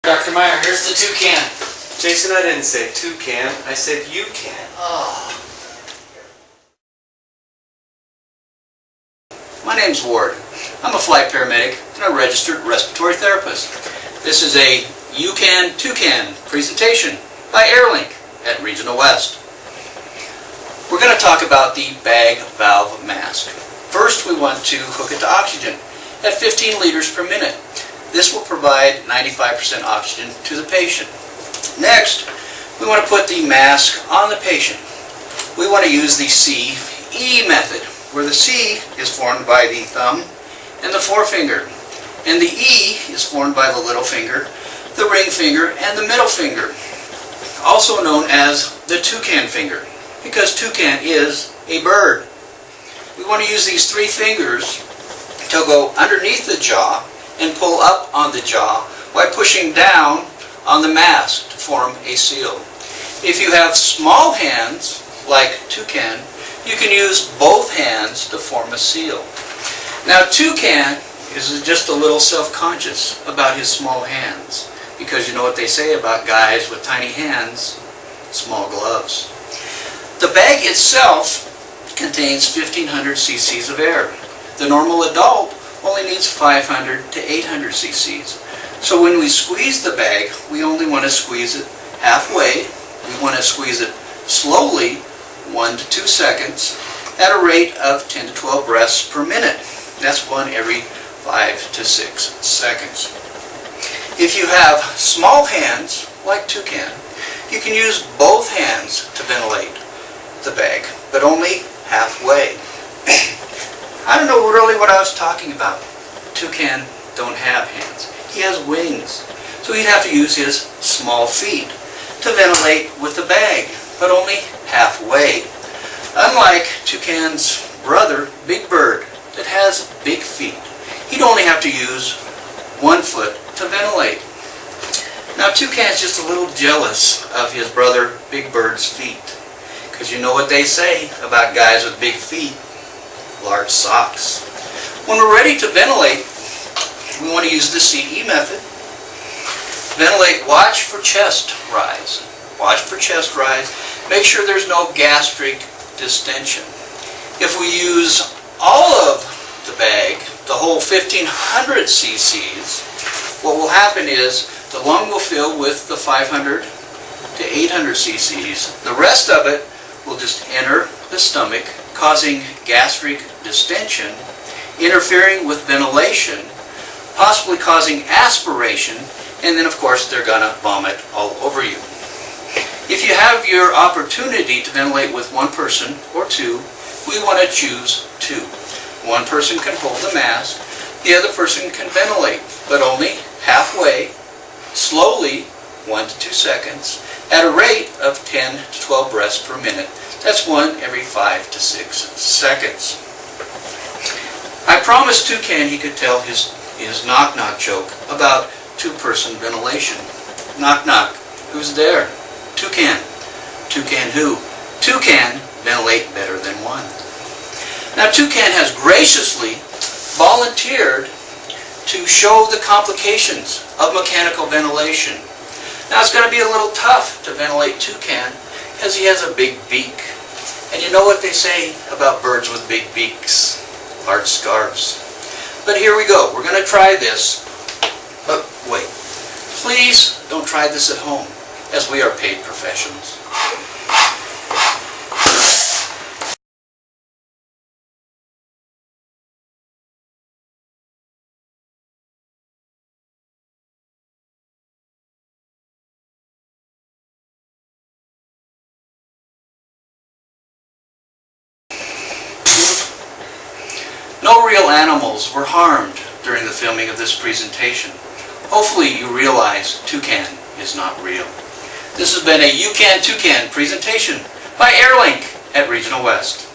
Dr. Meyer, here's the toucan. Jason, I didn't say toucan. I said you can. Oh. My name's Ward. I'm a flight paramedic and a registered respiratory therapist. This is a UCAN Toucan presentation by Airlink at Regional West. We're going to talk about the bag valve mask. First, we want to hook it to oxygen at 15 liters per minute. This will provide 95% oxygen to the patient. Next, we want to put the mask on the patient. We want to use the CE method, where the C is formed by the thumb and the forefinger, and the E is formed by the little finger, the ring finger, and the middle finger, also known as the toucan finger, because toucan is a bird. We want to use these three fingers to go underneath the jaw and pull up on the jaw by pushing down on the mask to form a seal. If you have small hands, like toucan, you can use both hands to form a seal. Now, toucan is just a little self-conscious about his small hands, because you know what they say about guys with tiny hands, small gloves. The bag itself contains 1,500 cc's of air. The normal adult only needs 500 to 800 cc's. So when we squeeze the bag, we only want to squeeze it halfway. We want to squeeze it slowly, 1 to 2 seconds, at a rate of 10 to 12 breaths per minute. That's one every 5 to 6 seconds. If you have small hands, like toucan, you can use both hands to ventilate the bag, but only halfway. I don't know really what I was talking about. Toucan don't have hands. He has wings. So he'd have to use his small feet to ventilate with the bag, but only halfway. Unlike toucan's brother, Big Bird, that has big feet. He'd only have to use one foot to ventilate. Now, toucan's just a little jealous of his brother, Big Bird's feet, because you know what they say about guys with big feet. Large socks. When we're ready to ventilate, we want to use the CE method. Ventilate, watch for chest rise. Watch for chest rise. Make sure there's no gastric distension. If we use all of the bag, the whole 1,500 cc's, what will happen is the lung will fill with the 500 to 800 cc's. The rest of it will just enter the stomach, causing gastric distension, interfering with ventilation, possibly causing aspiration, and then of course they're gonna vomit all over you. If you have your opportunity to ventilate with one person or two, we want to choose two. One person can hold the mask, the other person can ventilate, but only halfway, slowly, 1 to 2 seconds, at a rate of 10 to 12 breaths per minute. That's one every 5 to 6 seconds. I promised Toucan he could tell his knock-knock joke about two-person ventilation. Knock-knock. Who's there? Toucan. Toucan who? Toucan ventilate better than one. Now, Toucan has graciously volunteered to show the complications of mechanical ventilation. Now, it's going to be a little tough to ventilate Toucan because he has a big beak. And you know what they say about birds with big beaks? Large scarves. But here we go. We're going to try this. But wait. Please don't try this at home, as we are paid professionals. No real animals were harmed during the filming of this presentation. Hopefully you realize toucan is not real. This has been a UCAN Toucan presentation by Airlink at Regional West.